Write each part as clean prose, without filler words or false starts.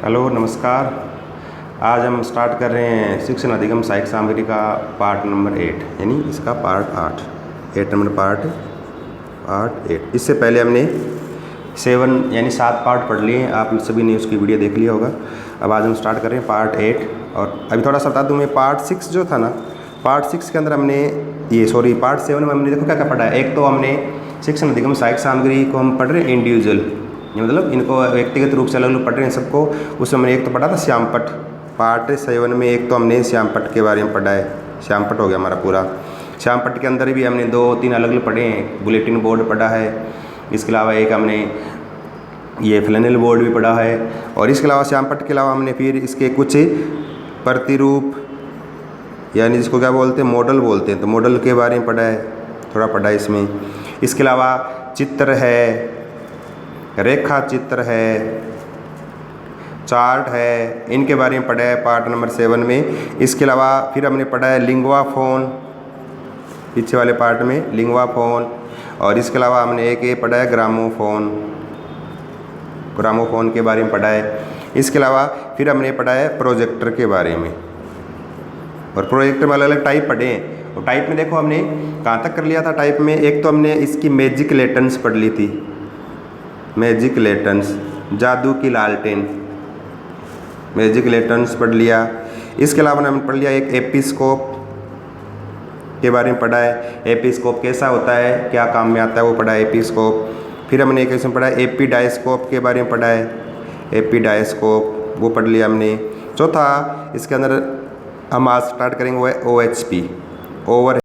Hello नमस्कार। आज हम स्टार्ट कर रहे हैं शिक्षण अधिगम सहायक सामग्री का पार्ट नंबर 8 यानी इसका पार्ट 8 नंबर पार्ट 8। इससे पहले हमने 7 यानी 7 पार्ट पढ़ लिए हैं। आप सभी ने उसकी वीडियो देख लिया होगा। अब आज हम स्टार्ट कर रहे हैं पार्ट 8। और अभी थोड़ा सा बता दूँ, मैं पार्ट 6 जो था ना, पार्ट 6 के अंदर हमने पार्ट 7 में हमने देखो क्या क्या पढ़ा है। एक तो हमने शिक्षण अधिगम सहायक सामग्री को हम पढ़ रहे हैं इंडिविजुअल, ये मतलब इनको व्यक्तिगत रूप से अलग अलग पढ़ रहे हैं सबको। उसमें हमने एक तो पढ़ा था श्यामपट्ट। पार्ट 7 में एक तो हमने श्यामपट्ट के बारे में पढ़ा है। श्यामपट्ट हो गया हमारा पूरा। श्यामपट्ट के अंदर भी हमने 2-3 अलग अलग पढ़े हैं। बुलेटिन बोर्ड पढ़ा है, इसके अलावा एक हमने ये फ्लैनेल बोर्ड भी पढ़ा है। और इसके अलावा श्यामपट्ट के अलावा हमने फिर इसके कुछ प्रतिरूप यानी जिसको क्या बोलते हैं, मॉडल बोलते हैं, तो मॉडल के बारे में पढ़ा है, थोड़ा पढ़ा है इसमें। इसके अलावा चित्र है, रेखा चित्र है, चार्ट है, इनके बारे में पढ़ा है पार्ट नंबर 7 में। इसके अलावा फिर हमने पढ़ा है लिंगुआ फोन, पीछे वाले पार्ट में लिंगुआ फोन। और इसके अलावा हमने एक ये पढ़ा है ग्रामोफोन, ग्रामोफोन के बारे में पढ़ा है। इसके अलावा फिर हमने पढ़ा है प्रोजेक्टर के बारे में। और प्रोजेक्टर में अलग अलग टाइप पढ़े हैं। और टाइप में देखो हमने कहाँ तक कर लिया था टाइप में। एक तो हमने इसकी मैजिक लेटेंस पढ़ ली थी, मैजिक लेटेंस, जादू की लालटेन, मैजिक लेटेंस पढ़ लिया। इसके अलावा हमने पढ़ लिया एक एपिस्कोप के बारे में पढ़ा है। एपिस्कोप कैसा होता है, क्या काम में आता है, वो पढ़ा है एपिस्कोप। फिर हमने एक इसमें पढ़ा है एपिडायस्कोप के बारे में पढ़ा है, एपिडायस्कोप वो पढ़ लिया हमने। चौथा इसके अंदर हम आज स्टार्ट करेंगे वो है OHP, ओवर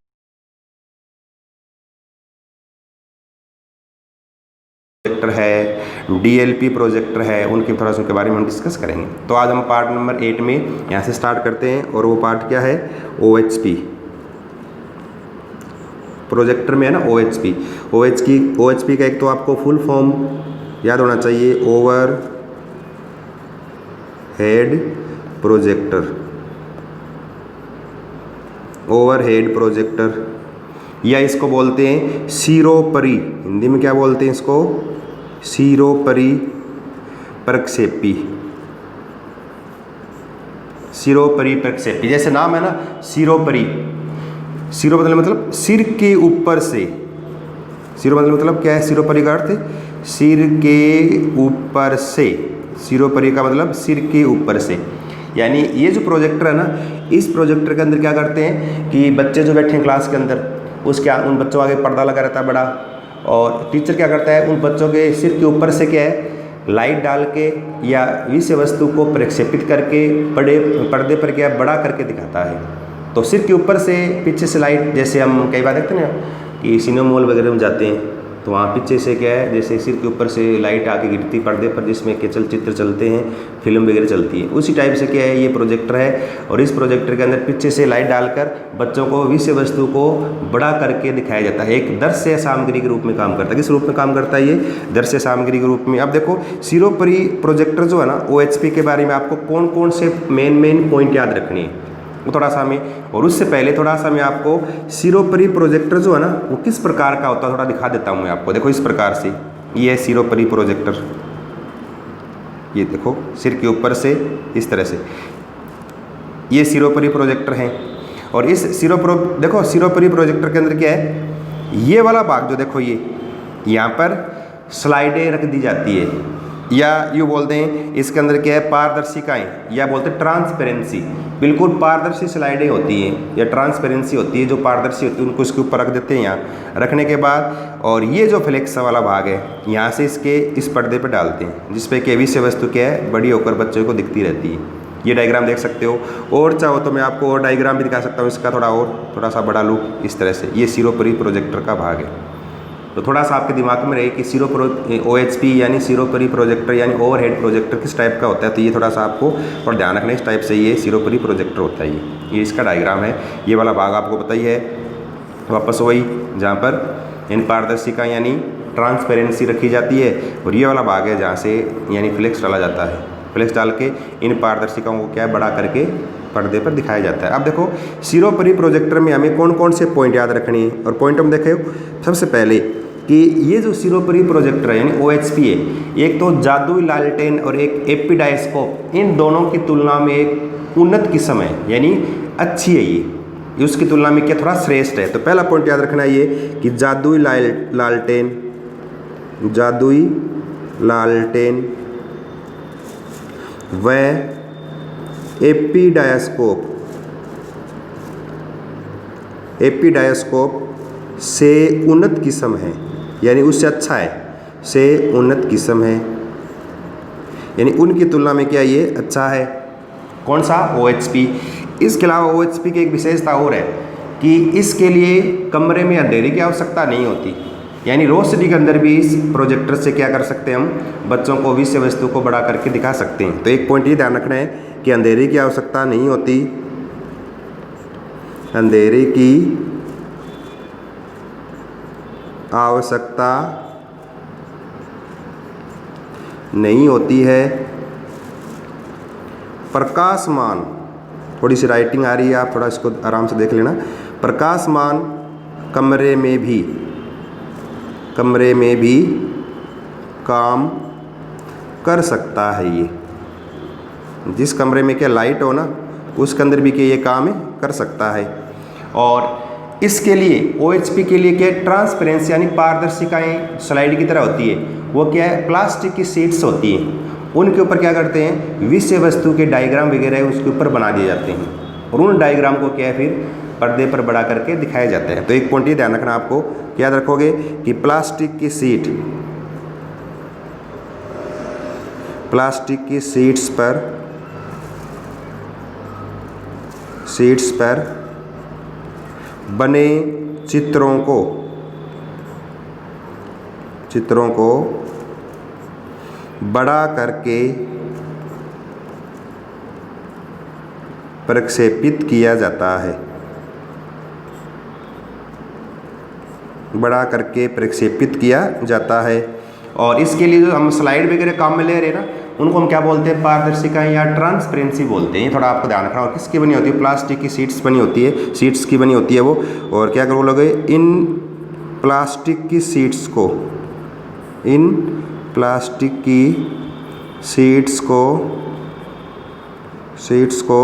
प्रोजेक्टर है, DLP प्रोजेक्टर है, उनके थोड़ा सा उनके बारे में हम डिस्कस करेंगे। तो आज हम पार्ट नंबर 8 में यहाँ से स्टार्ट करते हैं। और वो पार्ट क्या है, OHP प्रोजेक्टर में है ना, OHP का एक तो आपको फुल फॉर्म याद होना चाहिए, over head projector, over head projector, या इसको बोलते हैं सिरोपरि, हिंदी में क्या बोलते हैं इसको, सिरोपरि प्रक्षेपी, सिरोपरि प्रक्षेपी। जैसे नाम है ना सिरोपरि, सिरो मतलब सिर के ऊपर से, सिरो मतलब क्या है, सिरोपरि का अर्थ सिर के ऊपर से, सिरोपरि का मतलब सिर के ऊपर से। यानी ये जो प्रोजेक्टर है ना, इस प्रोजेक्टर के अंदर क्या करते हैं कि बच्चे जो बैठे हैं क्लास के अंदर, उसके उन बच्चों आगे पर्दा लगा रहता है बड़ा, और टीचर क्या करता है उन बच्चों के सिर के ऊपर से क्या है लाइट डाल के या विषय वस्तु को प्रक्षेपित करके बड़े पर्दे पर क्या बड़ा करके दिखाता है। तो सिर के ऊपर से पीछे से लाइट, जैसे हम कई बार देखते हैं ना कि सिनेमा मॉल वगैरह में जाते हैं तो वहाँ पीछे से क्या है जैसे सिर के ऊपर से लाइट आके गिरती पर्दे पर, जिसमें के चलचित्र चलते हैं, फिल्म वगैरह चलती है, उसी टाइप से क्या है ये प्रोजेक्टर है। और इस प्रोजेक्टर के अंदर पीछे से लाइट डालकर बच्चों को विषय वस्तु को बड़ा करके दिखाया जाता है। एक दृश्य सामग्री के रूप में काम करता है। किस रूप में काम करता है ये, दृश्य सामग्री के रूप में। अब देखो सिरोपरि प्रोजेक्टर जो है ना, OHP के बारे में आपको कौन कौन से मेन पॉइंट याद रखनी है वो थोड़ा सा हमें, और उससे पहले थोड़ा सा मैं आपको सिरोपरि प्रोजेक्टर जो है ना वो किस प्रकार का होता है थोड़ा दिखा देता हूँ मैं आपको। देखो इस प्रकार से ये है सिरोपरि प्रोजेक्टर, ये देखो सिर के ऊपर से इस तरह से ये सिरोपरि प्रोजेक्टर है। और इस देखो सिरोपरि प्रोजेक्टर के अंदर क्या है, ये वाला भाग जो देखो ये यहाँ पर स्लाइडें रख दी जाती है, या यूँ बोलते हैं इसके अंदर क्या है पारदर्शिकाएँ, या बोलते हैं ट्रांसपेरेंसी, बिल्कुल पारदर्शी स्लाइडें होती हैं या ट्रांसपेरेंसी होती है जो पारदर्शी होती है, उनको इसके ऊपर रख देते हैं यहाँ रखने के बाद। और ये जो फ्लेक्स वाला भाग है यहाँ से इसके इस पर्दे पर डालते हैं, जिसपे कि विषय वस्तु क्या है बड़ी होकर बच्चों को दिखती रहती है। ये डायग्राम देख सकते हो, और चाहो तो मैं आपको और डायग्राम भी दिखा सकता हूँ इसका थोड़ा सा बड़ा लुक इस तरह से। ये सिरोपरि प्रोजेक्टर का भाग है। तो थोड़ा सा आपके दिमाग में रहे कि OHP यानी सिरोपरि प्रोजेक्टर यानी ओवरहेड प्रोजेक्टर किस टाइप का होता है, तो ये थोड़ा सा आपको और ध्यान रखना इस टाइप से ये सिरोपरि प्रोजेक्टर होता है। ये इसका डायग्राम है। ये वाला भाग आपको पता ही है, वापस वही जहाँ पर इन पारदर्शिका यानी ट्रांसपेरेंसी रखी जाती है, और ये वाला भाग है जहाँ से यानी फ्लेक्स डाला जाता है। फ्लेक्स डाल के इन पारदर्शिकाओं को क्या बड़ा करके पर्दे पर दिखाया जाता है। अब देखो सिरोपरि प्रोजेक्टर में हमें कौन कौन से पॉइंट याद रखने हैं, और पॉइंट हम देखें सबसे पहले कि ये जो सिरोपरी प्रोजेक्टर है यानी OHP है, एक तो जादुई लालटेन और एक एपिडायस्कोप, इन दोनों की तुलना में एक उन्नत किस्म है, यानी अच्छी है ये उसकी तुलना में क्या थोड़ा श्रेष्ठ है। तो पहला पॉइंट याद रखना है ये कि जादुई लालटेन व एपिडायस्कोप से उन्नत किस्म है, यानी उससे अच्छा है, से उन्नत किस्म है, यानी उनकी तुलना में क्या ये अच्छा है। कौन सा? OHP। इसके अलावा OHP की एक विशेषता और है कि इसके लिए कमरे में अंधेरे की आवश्यकता नहीं होती, यानी रोशनी के अंदर भी इस प्रोजेक्टर से क्या कर सकते हैं हम, बच्चों को विषय वस्तु को बड़ा करके दिखा सकते हैं। तो एक पॉइंट ये ध्यान रखना है कि अंधेरे की आवश्यकता नहीं होती, अंधेरे की आवश्यकता नहीं होती है। प्रकाशमान, थोड़ी सी राइटिंग आ रही है, आप थोड़ा इसको आराम से देख लेना। प्रकाशमान कमरे में भी काम कर सकता है ये। जिस कमरे में क्या लाइट हो ना, उसके अंदर भी क्या ये काम कर सकता है। और इसके लिए OHP के लिए क्या ट्रांसपेरेंसी यानी पारदर्शिकाएँ स्लाइड की तरह होती है, वो क्या है प्लास्टिक की शीट्स होती हैं, उनके ऊपर क्या करते हैं विषय वस्तु के डायग्राम वगैरह उसके ऊपर बना दिए जाते हैं और उन डायग्राम को क्या है फिर पर्दे पर बड़ा करके दिखाए जाते हैं। तो एक पॉइंट ये ध्यान रखना आपको, याद रखोगे कि प्लास्टिक की शीट्स पर बने चित्रों को बड़ा करके प्रक्षेपित किया जाता है, बड़ा करके प्रक्षेपित किया जाता है। और इसके लिए जो हम स्लाइड वगैरह काम में ले रहे हैं ना, उनको हम क्या बोलते हैं, पारदर्शिका या ट्रांसपेरेंसी बोलते हैं। ये थोड़ा आपको ध्यान रखना। और किसकी बनी होती है? प्लास्टिक की शीट्स बनी होती है, शीट्स की बनी होती है वो। और क्या करो लोगे, इन प्लास्टिक की शीट्स को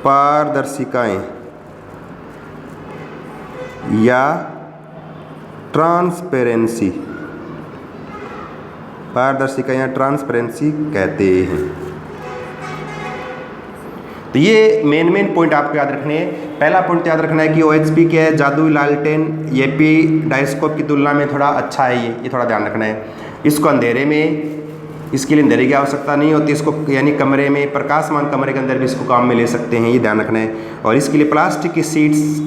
पारदर्शिकाएं या ट्रांसपेरेंसी कहते हैं। तो ये मेन पॉइंट आपको याद रखने हैं। पहला पॉइंट याद रखना है कि OHP क्या है, जादुई लालटेन एपिडायस्कोप की तुलना में थोड़ा अच्छा है ये थोड़ा ध्यान रखना है। इसको अंधेरे में, इसके लिए अंधेरे की आवश्यकता नहीं होती, इसको यानी कमरे में, प्रकाशमान कमरे के अंदर भी इसको काम में ले सकते हैं, ये ध्यान रखना है। और इसके लिए प्लास्टिक की शीट्स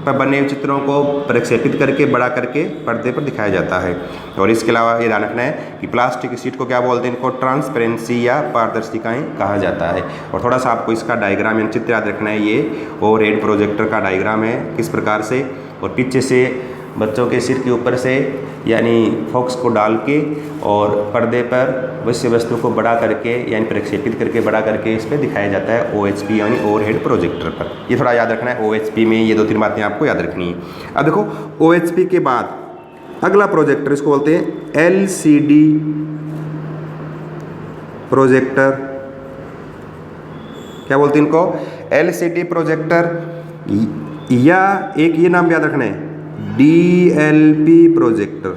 पर बने हुए चित्रों को प्रक्षेपित करके बड़ा करके पर्दे पर दिखाया जाता है। और इसके अलावा ये ध्यान रखना है कि प्लास्टिक की शीट को क्या बोलते हैं, इनको ट्रांसपेरेंसी या पारदर्शिकाएं कहा जाता है। और थोड़ा सा आपको इसका डायग्राम यानी चित्र याद रखना है। ये ओवरहेड प्रोजेक्टर का डायग्राम है किस प्रकार से, और पीछे से बच्चों के सिर के ऊपर से यानी फोकस को डाल के और पर्दे पर विषय वस्तु को बड़ा करके यानी प्रक्षेपित करके बड़ा करके इस पर दिखाया जाता है OHP यानी ओवरहेड प्रोजेक्टर पर। ये थोड़ा याद रखना है। OHP में ये 2-3 बातें आपको याद रखनी है। अब देखो OHP के बाद अगला प्रोजेक्टर, इसको बोलते हैं LCD प्रोजेक्टर। क्या बोलते हैं इनको? LCD प्रोजेक्टर, या एक ये नाम याद रखना है DLP प्रोजेक्टर।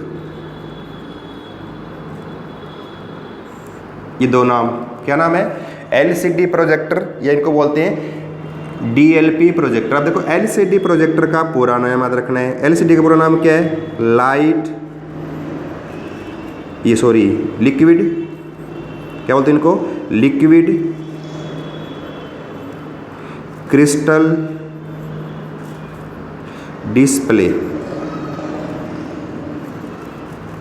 ये दो नाम, क्या नाम है? LCD प्रोजेक्टर या इनको बोलते हैं DLP प्रोजेक्टर। अब देखो LCD प्रोजेक्टर का पूरा नाम याद रखना है। LCD का पूरा नाम क्या है? लिक्विड, क्या बोलते हैं इनको? लिक्विड क्रिस्टल डिस्प्ले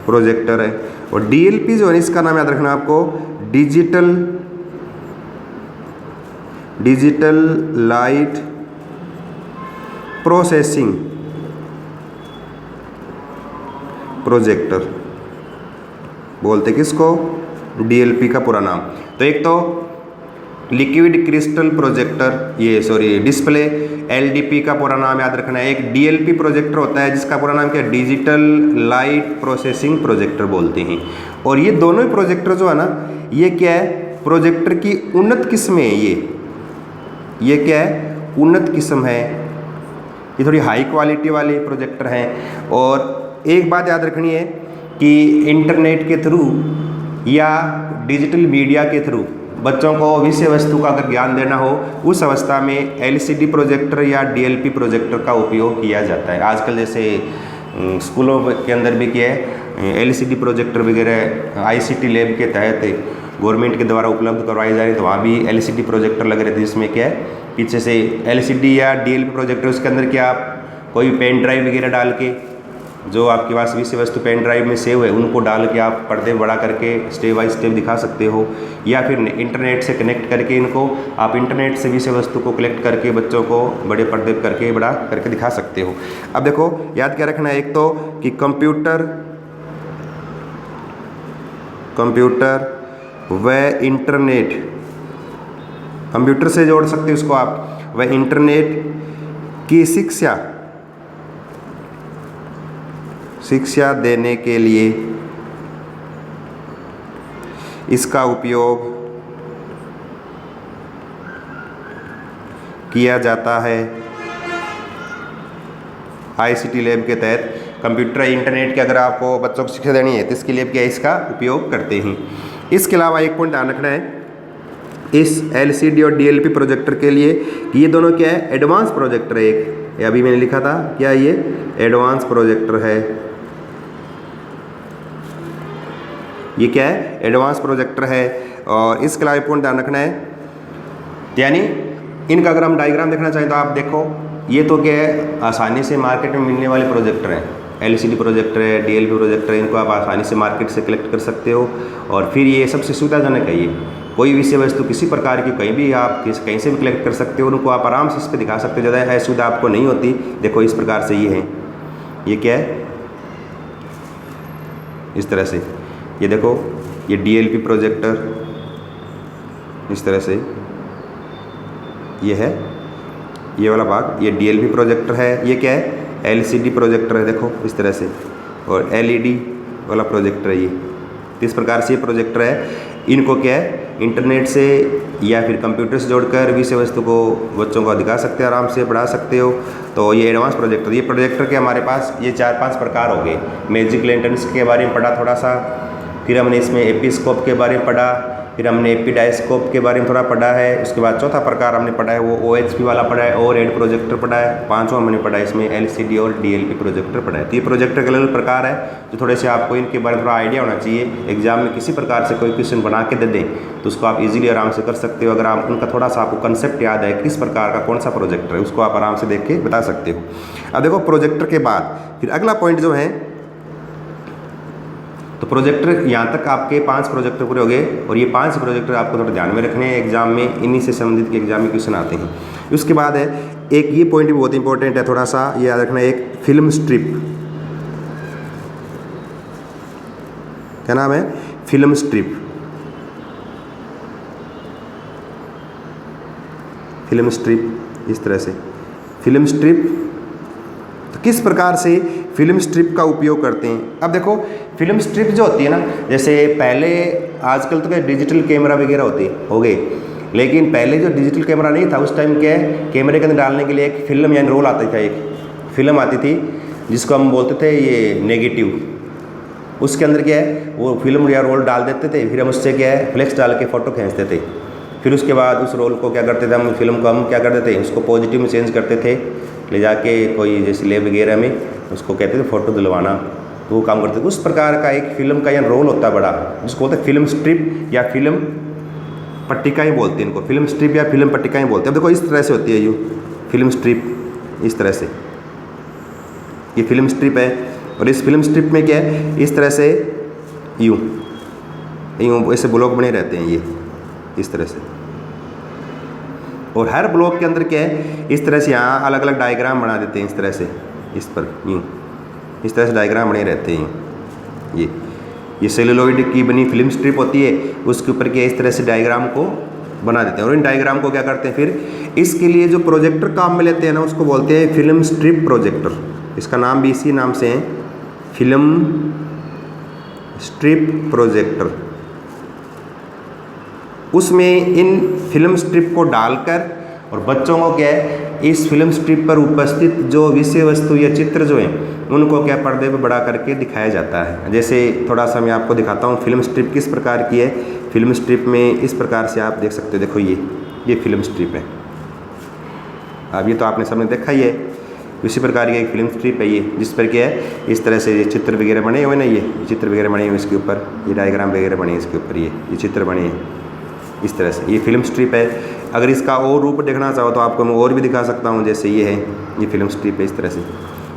प्रोजेक्टर है। और DLP जो है इसका नाम याद रखना आपको, डिजिटल लाइट प्रोसेसिंग प्रोजेक्टर बोलते किसको? DLP का पूरा नाम। तो एक तो लिक्विड क्रिस्टल प्रोजेक्टर, ये सॉरी डिस्प्ले, एलडीपी का पूरा नाम याद रखना है। एक डीएलपी प्रोजेक्टर होता है जिसका पूरा नाम क्या है, डिजिटल लाइट प्रोसेसिंग प्रोजेक्टर बोलते हैं। और ये दोनों ही प्रोजेक्टर जो है ना, ये क्या है, प्रोजेक्टर की उन्नत किस्म है। ये क्या है, उन्नत किस्म है, ये थोड़ी हाई क्वालिटी वाले प्रोजेक्टर हैं। और एक बात याद रखनी है कि इंटरनेट के थ्रू या डिजिटल मीडिया के थ्रू बच्चों को विषय वस्तु का अगर ज्ञान देना हो, उस अवस्था में एलसीडी प्रोजेक्टर या डीएलपी प्रोजेक्टर का उपयोग किया जाता है। आजकल जैसे स्कूलों के अंदर भी क्या है, एलसीडी प्रोजेक्टर वगैरह आईसीटी लैब के तहत गवर्नमेंट के द्वारा उपलब्ध करवाई जा रही है, तो वहाँ भी एलसीडी प्रोजेक्टर लग रहे थे, जिसमें क्या है, पीछे से एलसीडी या डीएलपी प्रोजेक्टर, उसके अंदर क्या आप कोई पेन ड्राइव वगैरह डाल के, जो आपके पास विषय वस्तु पेन ड्राइव में सेव है, उनको डाल के आप पर्दे बड़ा करके स्टेप बाय स्टेप दिखा सकते हो। या फिर इंटरनेट से कनेक्ट करके इनको आप इंटरनेट से विषय वस्तु को कलेक्ट करके बच्चों को बड़े पर्दे करके बड़ा करके दिखा सकते हो। अब देखो याद क्या रखना है, एक तो कि कंप्यूटर व इंटरनेट, कंप्यूटर से जोड़ सकते हो उसको आप, व इंटरनेट की शिक्षा देने के लिए इसका उपयोग किया जाता है। आईसीटी लैब के तहत कंप्यूटर इंटरनेट के अगर आपको बच्चों को शिक्षा देनी है तो इसके लिए क्या इसका उपयोग करते हैं। इसके अलावा एक पॉइंट ध्यान रखना है इस एलसीडी और डीएलपी प्रोजेक्टर के लिए कि ये दोनों क्या है, एडवांस प्रोजेक्टर है। एक अभी मैंने लिखा था क्या, ये एडवांस प्रोजेक्टर है। ये क्या है, एडवांस प्रोजेक्टर है। और इसके अलावा पॉइंट ध्यान रखना है, यानी इनका अगर हम डायग्राम देखना चाहें तो आप देखो, ये तो क्या है, आसानी से मार्केट में मिलने वाले प्रोजेक्टर हैं। एलसीडी प्रोजेक्टर है, डीएलपी प्रोजेक्टर है, इनको आप आसानी से मार्केट से कलेक्ट कर सकते हो। और फिर ये सबसे सुविधाजनक है। ये कोई विषय वस्तु किसी प्रकार की कहीं भी आप कहीं से भी कलेक्ट कर सकते हो, उनको आप आराम से इस पर दिखा सकते हो, ज़्यादा असुविधा आपको नहीं होती। देखो इस प्रकार से ये है, ये क्या है, इस तरह से ये देखो, ये डीएलपी प्रोजेक्टर इस तरह से ये है, ये वाला भाग ये डीएलपी प्रोजेक्टर है। ये क्या है, एलसीडी प्रोजेक्टर है, देखो इस तरह से। और एलईडी वाला प्रोजेक्टर है ये। इस प्रकार से ये प्रोजेक्टर है। इनको क्या है, इंटरनेट से या फिर कंप्यूटर से जोड़कर विषय वस्तु को बच्चों को दिखा सकते हो, आराम से पढ़ा सकते हो। तो ये एडवांस प्रोजेक्टर, ये प्रोजेक्टर के हमारे पास ये 4-5 प्रकार हो गए। मैजिक लैंटर्न्स के बारे में पढ़ा थोड़ा सा, फिर हमने इसमें एपिस्कोप के बारे में पढ़ा, फिर हमने एपिडायस्कोप के बारे में थोड़ा पढ़ा है। उसके बाद चौथा प्रकार हमने पढ़ा है वो ओएचपी वाला पढ़ा है, ओवर हेड प्रोजेक्टर पढ़ा है। पांचवा हमने पढ़ा है इसमें एलसीडी और डीएलपी प्रोजेक्टर पढ़ा है। तो ये प्रोजेक्टर के अलग प्रकार है जो थोड़े से आपको इनके बारे में थोड़ा आइडिया होना चाहिए। एग्जाम में किसी प्रकार से कोई क्वेश्चन बना के दे दें तो उसको आप इजीली आराम से कर सकते हो। अगर आप उनका थोड़ा सा आपको कंसेप्ट याद है किस प्रकार का कौन सा प्रोजेक्टर है, उसको आप आराम से देख के बता सकते हो। अब देखो प्रोजेक्टर के बाद फिर अगला पॉइंट जो है, तो प्रोजेक्टर यहाँ तक आपके 5 प्रोजेक्टर पूरे हो गए। और ये 5 प्रोजेक्टर आपको थोड़ा ध्यान में रखने हैं, एग्जाम में इन्हीं से संबंधित के एग्जाम में क्वेश्चन आते हैं। उसके बाद है एक ये पॉइंट भी बहुत इंपॉर्टेंट है, थोड़ा सा ये याद रखना है, एक फिल्म स्ट्रिप। क्या नाम है, फिल्म स्ट्रिप। फिल्म स्ट्रिप इस तरह से, फिल्म स्ट्रिप। तो किस प्रकार से फिल्म स्ट्रिप का उपयोग करते हैं। अब देखो फिल्म स्ट्रिप जो होती है ना, जैसे पहले आजकल तो क्या डिजिटल कैमरा वगैरह हो गए, लेकिन पहले जो डिजिटल कैमरा नहीं था उस टाइम क्या है, कैमरे के अंदर डालने के लिए एक फिल्म यानी रोल आता था, एक फिल्म आती थी जिसको हम बोलते थे ये नेगेटिव। उसके अंदर क्या है वो फिल्म या रोल डाल देते थे, फिर हम उससे क्या है फ्लेक्स डाल के फ़ोटो खींचते थे। फिर उसके बाद उस रोल को क्या करते थे हम, फिल्म को हम क्या करते थे, उसको पॉजिटिव में चेंज करते थे, ले जाके कोई जैसे लैब वगैरह में उसको कहते थे फ़ोटो दिलवाना, तो वो काम करते थे। उस प्रकार का एक फिल्म का यहाँ रोल होता है बड़ा, जिसको बोलते हैं फिल्म स्ट्रिप या फिल्म पट्टिका ही बोलते हैं इनको, फिल्म स्ट्रिप या फिल्म पट्टिका ही बोलते हैं। अब देखो इस तरह से होती है यूँ फिल्म स्ट्रिप, इस तरह से ये फिल्म स्ट्रिप है। और इस फिल्म स्ट्रिप में क्या है, इस तरह से यूँ ऐसे ब्लॉक बने रहते हैं ये इस तरह से। और हर ब्लॉक के अंदर क्या है, इस तरह से यहाँ अलग अलग डायग्राम बना देते हैं इस तरह से, इस पर यूँ इस तरह से डायग्राम बने रहते हैं। ये सेलुलोइड की बनी फिल्म स्ट्रिप होती है, उसके ऊपर क्या इस तरह से डायग्राम को बना देते हैं और इन डायग्राम को क्या करते हैं फिर इसके लिए जो प्रोजेक्टर काम में लेते हैं ना उसको बोलते हैं फिल्म स्ट्रिप प्रोजेक्टर। इसका नाम भी इसी नाम से है, फिल्म स्ट्रिप प्रोजेक्टर। उसमें इन फिल्म स्ट्रिप को डालकर और बच्चों को क्या है इस फिल्म स्ट्रिप पर उपस्थित जो विषय वस्तु या चित्र जो हैं उनको क्या पर्दे पर बड़ा करके दिखाया जाता है। जैसे थोड़ा सा मैं आपको दिखाता हूँ फिल्म स्ट्रिप किस प्रकार की है। फिल्म स्ट्रिप में इस प्रकार से आप देख सकते हो, देखो ये फिल्म स्ट्रिप है। अब ये तो आपने सबने देखा ही है, इसी प्रकार की एक फिल्म स्ट्रिप है ये, जिस पर क्या है इस तरह से ये चित्र वगैरह बने हुए ना, ये चित्र वगैरह बने हुए इसके ऊपर, ये डायग्राम वगैरह बने इसके ऊपर, ये चित्र बने हैं इस तरह से। ये फिल्म स्ट्रिप है। अगर इसका और रूप देखना चाहो तो आपको मैं और भी दिखा सकता हूँ, जैसे ये है, ये फिल्म स्ट्रिप है इस तरह से।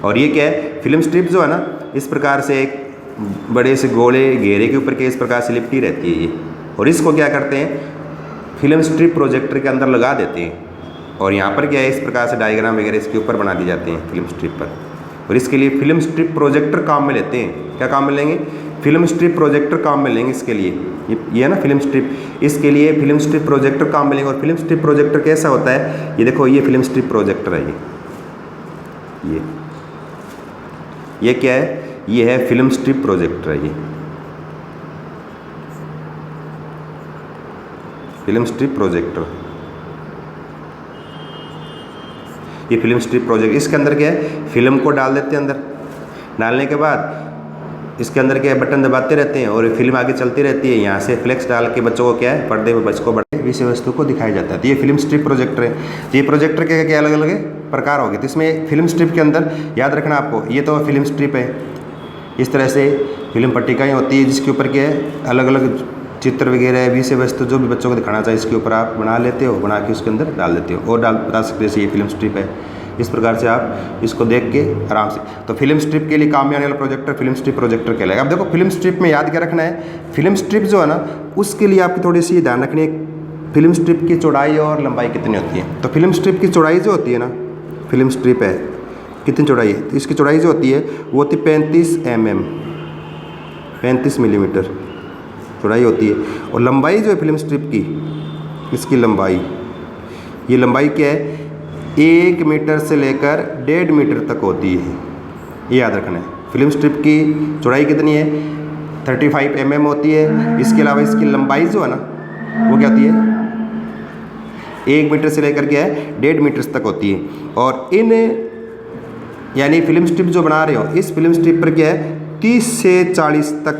और ये क्या है फिल्म स्ट्रिप जो है ना इस प्रकार से एक बड़े से गोले घेरे के ऊपर के इस प्रकार से लिपटी रहती है ये, और इसको क्या करते हैं फिल्म स्ट्रिप प्रोजेक्टर के अंदर लगा देते हैं और यहाँ पर क्या है इस प्रकार से डायग्राम वगैरह इसके ऊपर बना दिए जाते हैं फिल्म स्ट्रिप पर। और इसके लिए फिल्म स्ट्रिप प्रोजेक्टर काम में लेते हैं। क्या काम में लेंगे? फिल्म स्ट्रिप प्रोजेक्टर काम में लेंगे इसके लिए। ये है ना फिल्म स्ट्रिप, इसके लिए फिल्म स्ट्रिप प्रोजेक्टर काम में लेंगे। और फिल्म स्ट्रिप प्रोजेक्टर कैसा होता है, ये देखो ये फिल्म स्ट्रिप प्रोजेक्टर है ये क्या है, ये है फिल्म स्ट्रिप प्रोजेक्टर है, ये फिल्म स्ट्रिप प्रोजेक्टर, ये फिल्म स्ट्रिप प्रोजेक्ट। इसके अंदर क्या है फिल्म को डाल देते हैं अंदर, डालने के बाद इसके अंदर क्या है बटन दबाते रहते हैं और फिल्म आगे चलती रहती है। यहाँ से फ्लेक्स डाल के बच्चों को क्या है पर्दे पर बच्चों को बड़े विषय वस्तु को दिखाया जाता है। तो ये फिल्म स्ट्रिप प्रोजेक्टर है। ये प्रोजेक्टर के क्या अलग अलग प्रकार हो गए। तो इसमें फिल्म स्ट्रिप के अंदर याद रखना आपको, ये तो फिल्म स्ट्रिप है, इस तरह से फिल्म पट्टिकाएँ होती है जिसके ऊपर क्या है अलग अलग चित्र वगैरह विषय वस्तु जो भी बच्चों को दिखाना चाहिए इसके ऊपर आप बना लेते हो, बना के उसके अंदर डाल देते हो और बता सकते हो जैसे ये फिल्म स्ट्रिप है। इस प्रकार से आप इसको देख के आराम से, तो फिल्म स्ट्रिप के लिए काम में आने वाला प्रोजेक्टर फिल्म स्ट्रिप प्रोजेक्टर कहलाएगा। अब देखो फिल्म स्ट्रिप में याद क्या रखना है, फिल्म स्ट्रिप जो है ना उसके लिए आपकी थोड़ी सी ध्यान रखनी है फिल्म स्ट्रिप की चौड़ाई और लंबाई कितनी होती है। तो फिल्म स्ट्रिप की चौड़ाई जो होती है ना, फिल्म स्ट्रिप है कितनी चौड़ाई है, तो इसकी चौड़ाई जो होती है वो होती है 35 mm, 35 मिलीमीटर चौड़ाई होती है। और लंबाई जो है फिल्म स्ट्रिप की, इसकी लंबाई, ये लंबाई क्या है 1 मीटर से लेकर 1.5 मीटर तक होती है, ये याद रखना है। फिल्म स्ट्रिप की चौड़ाई कितनी है 35 mm होती है। इसके अलावा इसकी लंबाई जो है ना वो क्या होती है 1 मीटर से लेकर क्या है 1.5 मीटर तक होती है। और इन यानी फिल्म स्ट्रिप जो बना रहे हो इस फिल्म स्ट्रिप पर क्या है 30 से 40 तक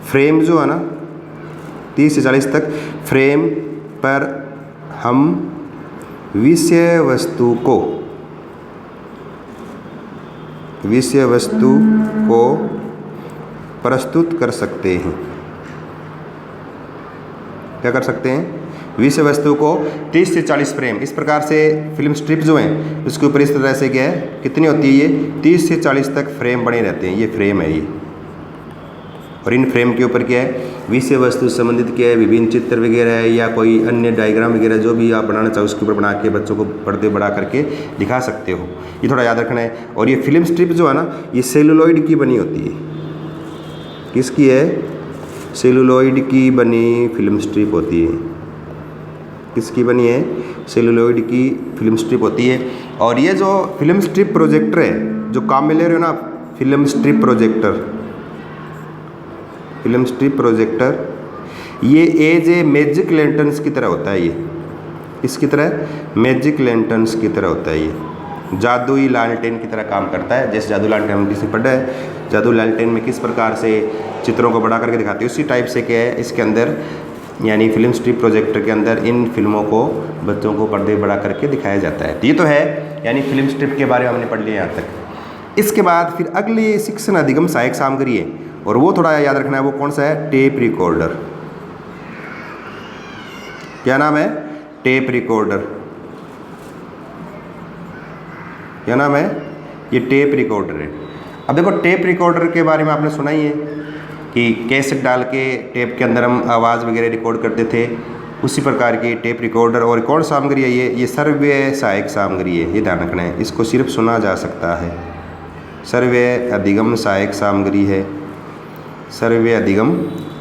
फ्रेम जो है ना 30 से 40 तक फ्रेम पर हम विषय वस्तु को प्रस्तुत कर सकते हैं। क्या कर सकते हैं, विषय वस्तु को 30 से 40 फ्रेम, इस प्रकार से फिल्म स्ट्रिप जो है उसके ऊपर इस तरह से क्या है कितनी होती है ये 30 से 40 तक फ्रेम बने रहते हैं, ये फ्रेम है ये। और इन फ्रेम के ऊपर क्या है विषय वस्तु से संबंधित क्या है विभिन्न चित्र वगैरह है या कोई अन्य डायग्राम वगैरह जो भी आप बनाना चाहो उसके ऊपर बना के बच्चों को पर्दे बड़ा करके दिखा सकते हो, ये थोड़ा याद रखना है। और ये फिल्म स्ट्रिप जो है ना ये सेलुलॉइड की बनी होती है, किसकी है, सेलुलॉइड की बनी फिल्म स्ट्रिप होती है, किसकी बनी है, सेलुलॉइड की फिल्म स्ट्रिप होती है। और ये जो फिल्म स्ट्रिप प्रोजेक्टर है जो काम में ले रहे हो ना आप, film strip projector, film strip projector ये एज ए मैजिक लैंटर्न्स की तरह होता है, ये इसकी तरह मैजिक लैंटर्न्स की तरह होता है, ये जादुई लालटेन की तरह काम करता है। जैसे जादू लालटेन में किसी पढ़ा है, जादू लालटेन में किस प्रकार से चित्रों को बड़ा करके दिखाते हैं उसी टाइप से क्या है इसके अंदर यानी फिल्म स्ट्रिप प्रोजेक्टर के अंदर इन फिल्मों को बच्चों को पर्दे बड़ा करके दिखाया जाता है। तो ये तो है यानी फिल्म स्ट्रिप के बारे में हमने पढ़ लिया यहाँ तक। इसके बाद फिर अगली शिक्षण अधिगम सहायक सामग्री है और वो थोड़ा याद रखना है, वो कौन सा है, टेप रिकॉर्डर। क्या नाम है, टेप रिकॉर्डर। क्या नाम है, ये टेप रिकॉर्डर है। अब देखो टेप रिकॉर्डर के बारे में आपने सुना ही है कि कैसेट डाल के टेप के अंदर हम आवाज़ वगैरह रिकॉर्ड करते थे, उसी प्रकार की टेप रिकॉर्डर। और कौन सामग्री है ये सर्वे सहायक सामग्री है, ये ध्यान रखना है, इसको सिर्फ सुना जा सकता है। सर्वे अधिगम सहायक सामग्री है, सर्वे अधिगम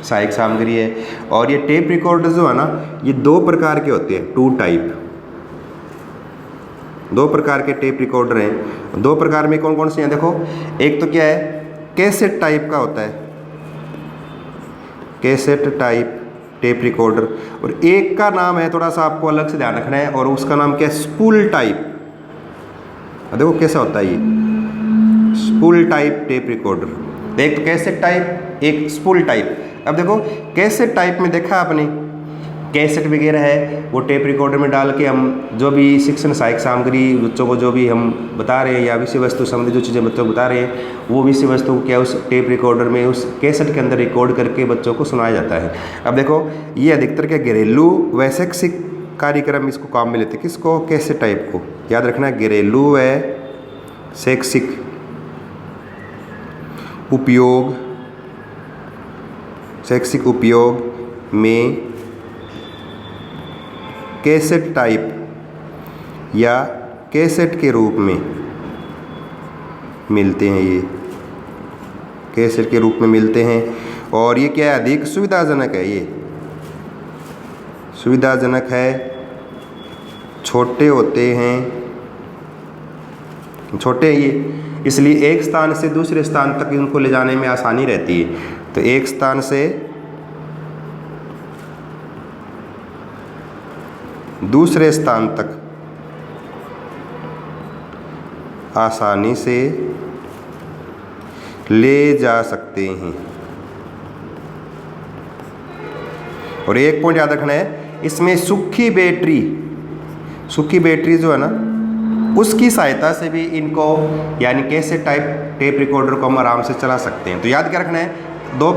सहायक सामग्री है। और ये टेप रिकॉर्डर जो है ना, ये दो प्रकार के होते हैं, टू टाइप, दो प्रकार के टेप रिकॉर्डर हैं। दो प्रकार में कौन कौन से हैं देखो, एक तो क्या है, कैसेट टाइप का होता है, कैसेट टाइप टेप रिकॉर्डर, और एक का नाम है, थोड़ा सा आपको अलग से ध्यान रखना है, और उसका नाम क्या है, स्पूल टाइप। देखो कैसा होता है ये स्पूल टाइप टेप रिकॉर्डर। एक तो कैसेट टाइप, एक स्पूल टाइप। अब देखो कैसेट टाइप में देखा आपने, कैसेट वगैरह है वो टेप रिकॉर्डर में डाल के हम जो भी शिक्षण सहायक सामग्री बच्चों को जो भी हम बता रहे हैं या विषय वस्तु संबंधी जो चीज़ें बच्चों को बता रहे हैं, वो विषय वस्तु को क्या उस टेप रिकॉर्डर में, उस कैसेट के अंदर रिकॉर्ड करके बच्चों को सुनाया जाता है। अब देखो ये अधिकतर क्या घरेलू व शैक्षिक कार्यक्रम इसको काम में लेते हैं। किसको? कैसेट टाइप को। याद रखना, घरेलू व शैक्षिक उपयोग, शैक्षिक उपयोग में कैसेट टाइप या कैसेट के रूप में मिलते हैं, ये कैसेट के रूप में मिलते हैं। और ये क्या है, अधिक सुविधाजनक है, ये सुविधाजनक है, छोटे होते हैं, छोटे ये इसलिए एक स्थान से दूसरे स्थान तक इनको ले जाने में आसानी रहती है। तो एक स्थान से दूसरे स्थान तक आसानी से ले जा सकते हैं। और एक पॉइंट याद रखना है, इसमें सूखी बैटरी जो है ना, उसकी सहायता से भी इनको यानी कैसेट टाइप टेप रिकॉर्डर को हम आराम से चला सकते हैं। तो याद क्या रखना है, दो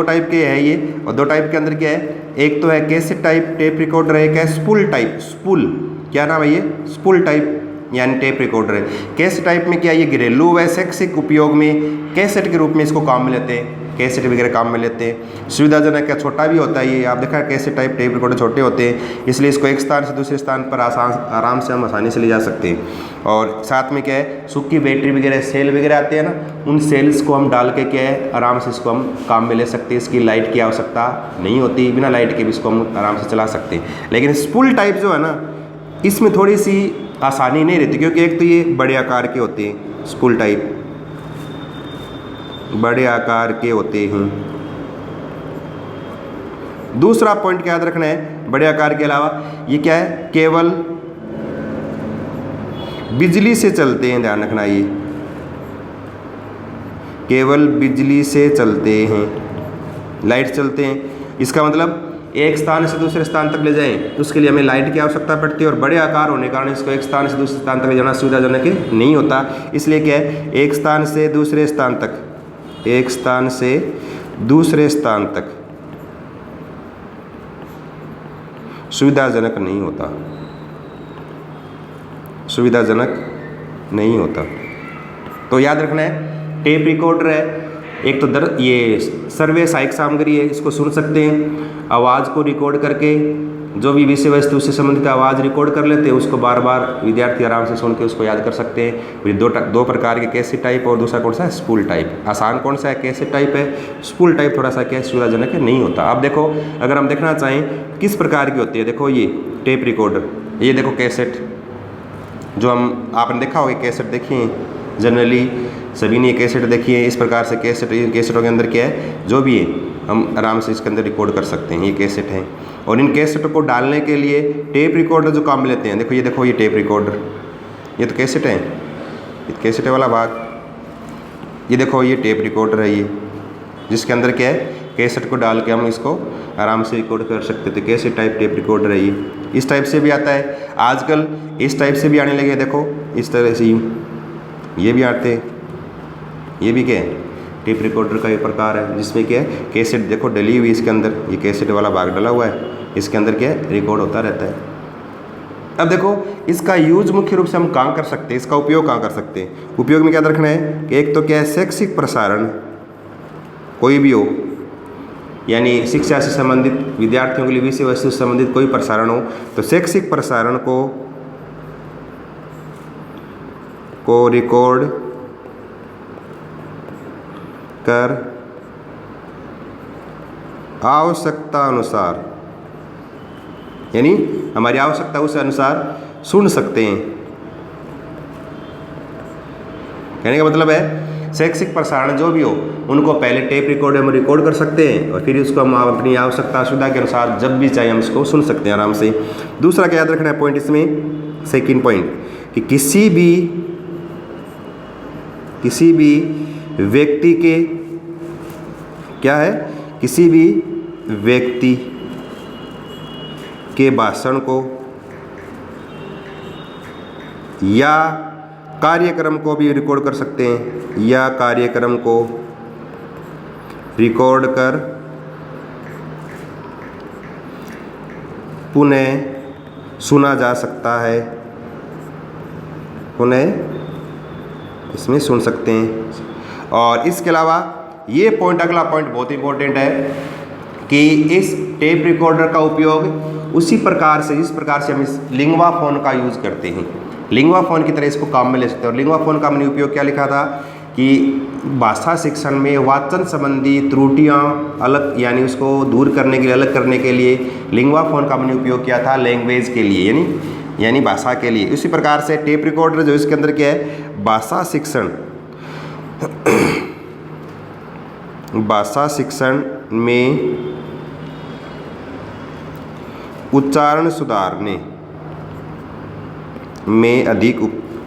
टाइप के है ये, और दो टाइप के अंदर क्या है, एक तो है कैसेट टाइप टेप रिकॉर्डर है, एक है स्पूल टाइप। स्पूल क्या नाम है, ये स्पूल टाइप यानी टेप रिकॉर्डर है। कैसेट टाइप में क्या है, ये घरेलू व शैक्षिक उपयोग में कैसेट के रूप में इसको काम में लेते हैं, कैसेट वगैरह काम में लेते हैं। सुविधाजनक क्या, छोटा भी होता है ये, आप देखा कैसेट टाइप टेप रिकॉर्डर छोटे होते हैं, इसलिए इसको एक स्थान से दूसरे स्थान पर आराम से हम आसानी से ले जा सकते हैं। और साथ में क्या है, सूखी बैटरी वगैरह सेल वगैरह आते हैं ना, उन सेल्स को हम डाल के क्या है आराम से इसको हम काम में ले सकते हैं। इसकी लाइट की आवश्यकता नहीं होती, बिना लाइट के भी इसको हम आराम से चला सकते हैं। लेकिन स्पूल टाइप जो है ना, इसमें थोड़ी सी आसानी नहीं रहती, क्योंकि एक तो ये बड़े आकार के होते हैं, स्पूल टाइप बड़े आकार के होते हैं। दूसरा पॉइंट क्या याद रखना है, बड़े आकार के अलावा ये क्या है, केवल बिजली से चलते हैं। ध्यान रखना, ये केवल बिजली से चलते हैं, लाइट चलते हैं। इसका मतलब एक स्थान से दूसरे स्थान तक ले जाएं तो उसके लिए हमें लाइट की आवश्यकता पड़ती है, और बड़े आकार होने के कारण इसको एक स्थान से दूसरे स्थान तक ले जाना सुविधाजनक नहीं होता। इसलिए क्या है, एक स्थान से दूसरे स्थान तक, एक स्थान से दूसरे स्थान तक सुविधाजनक नहीं होता, सुविधाजनक नहीं होता। तो याद रखना है, टेप रिकॉर्डर है, एक तो ये सर्वे सहायक सामग्री है, इसको सुन सकते हैं, आवाज़ को रिकॉर्ड करके जो भी विषय वस्तु से संबंधित आवाज़ रिकॉर्ड कर लेते हैं, उसको बार बार विद्यार्थी आराम से सुन के उसको याद कर सकते हैं। फिर दो प्रकार के कैसेट टाइप, और दूसरा कौन सा है, स्पूल टाइप। आसान कौन सा है, कैसेट टाइप है। स्पूल टाइप थोड़ा सा क्या सुविधाजनक है, नहीं होता। अब देखो अगर हम देखना चाहें किस प्रकार की होती है, देखो ये टेप रिकॉर्डर, ये देखो कैसेट, जो हम आपने देखा होगा कैसेट देखी है, जनरली सभी ने कैसेट देखी है। इस प्रकार से कैसेटों के अंदर क्या है, जो भी है हम आराम से इसके अंदर रिकॉर्ड कर सकते हैं। ये कैसेट है, और इन कैसेटों को डालने के लिए टेप रिकॉर्डर जो काम लेते हैं, देखो ये टेप रिकॉर्डर, ये तो कैसेट है, ये कैसेट वाला भाग, ये देखो ये टेप रिकॉर्डर है, ये जिसके अंदर क्या है, कैसेट को डाल के हम इसको आराम से रिकॉर्ड कर सकते थे। कैसेट टाइप टेप रिकॉर्डर है ये। इस टाइप से भी आता है आजकल, इस टाइप से भी आने लगे, देखो इस तरह से ये भी आते हैं। ये भी क्या है, टेप रिकॉर्डर का एक प्रकार है, जिसमें क्या है, कैसेट देखो डली हुई इसके अंदर, ये कैसेट वाला भाग डला हुआ है, इसके अंदर क्या है, रिकॉर्ड होता रहता है। अब देखो इसका यूज मुख्य रूप से हम कहाँ कर सकते हैं, इसका उपयोग कहाँ कर सकते हैं। उपयोग में क्या रखना है कि एक तो क्या है, शैक्षिक प्रसारण कोई भी हो, यानी शिक्षा से संबंधित विद्यार्थियों के लिए विषय वस्तु से संबंधित कोई प्रसारण हो, तो शैक्षिक प्रसारण को रिकॉर्ड कर आवश्यकता अनुसार, यानी हमारी आवश्यकता उस अनुसार सुन सकते हैं। कहने का मतलब है शैक्षिक प्रसारण जो भी हो उनको पहले टेप रिकॉर्डर में रिकॉर्ड कर सकते हैं और फिर उसको हम अपनी आवश्यकता सुविधा के अनुसार जब भी चाहे हम इसको सुन सकते हैं आराम से। दूसरा क्या याद रखना है पॉइंट इसमें, सेकंड पॉइंट, कि किसी भी व्यक्ति के क्या है, किसी भी व्यक्ति के भाषण को या कार्यक्रम को भी रिकॉर्ड कर सकते हैं, या कार्यक्रम को रिकॉर्ड कर पुनः सुना जा सकता है, पुनः इसमें सुन सकते हैं। और इसके अलावा ये पॉइंट, अगला पॉइंट बहुत इंपॉर्टेंट है कि इस टेप रिकॉर्डर का उपयोग उसी प्रकार से जिस प्रकार से हम इस लिंगवा फोन का यूज़ करते हैं, लिंगवा फोन की तरह इसको काम में ले सकते हैं। और लिंगवा फोन का मैंने उपयोग क्या लिखा था कि भाषा शिक्षण में वाचन संबंधी त्रुटियां अलग, यानी उसको दूर करने के लिए, अलग करने के लिए लिंगवा फोन का मैंने उपयोग किया था लैंग्वेज के लिए, यानी भाषा के लिए। इसी प्रकार से टेप रिकॉर्डर जो इसके अंदर क्या है, भाषा शिक्षण में उच्चारण सुधारने में अधिक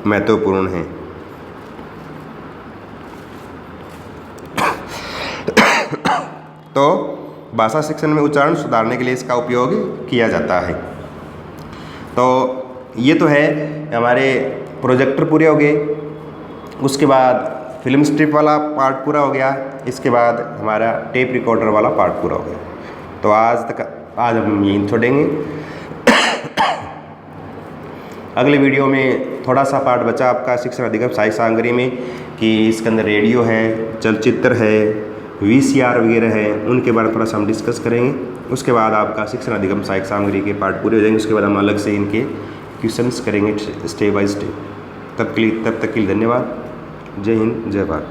महत्वपूर्ण है। तो भाषा शिक्षण में उच्चारण सुधारने के लिए इसका उपयोग किया जाता है। तो ये तो है हमारे प्रोजेक्टर पूरे हो गए, उसके बाद फिल्म स्ट्रिप वाला पार्ट पूरा हो गया, इसके बाद हमारा टेप रिकॉर्डर वाला पार्ट पूरा हो गया। तो आज हम यहीं छोड़ेंगे। अगले वीडियो में थोड़ा सा पार्ट बचा आपका शिक्षण अधिगम सहायक सामग्री में, कि इसके अंदर रेडियो है, चलचित्र है, VCR वगैरह है, उनके बारे में थोड़ा सा हम डिस्कस करेंगे। उसके बाद आपका शिक्षण अधिगम सहायक सामग्री के पार्ट पूरे हो जाएंगे। उसके बाद हम अलग से इनके क्वेश्चंस करेंगे स्टेप बाय स्टेप। तब तक के लिए धन्यवाद। जय हिंद, जय भारत।